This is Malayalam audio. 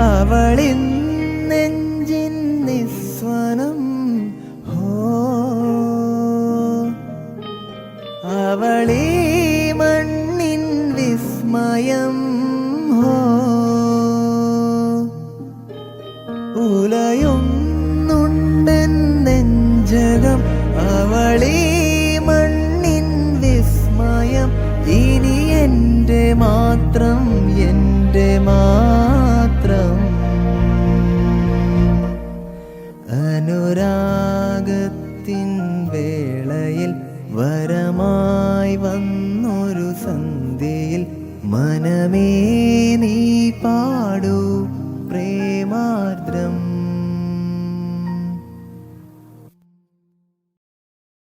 അവളിൻ നെഞ്ചിൻ നിസ്വനം അവളീ മണ്ണിൻ വിസ്മയം ഉലയുന്നുണ്ടൻ നെഞ്ചകം അവളീ മണ്ണിൻ വിസ്മയം ഇനി എൻ്റെ മാത്രം എൻ്റെ മാത്രം അനുരാഗത്തിൻ വേളയിൽ വരമായി വന്നൊരു സന്ധ്യയിൽ മനമേ നീ പാടൂ പ്രേമാർദ്ര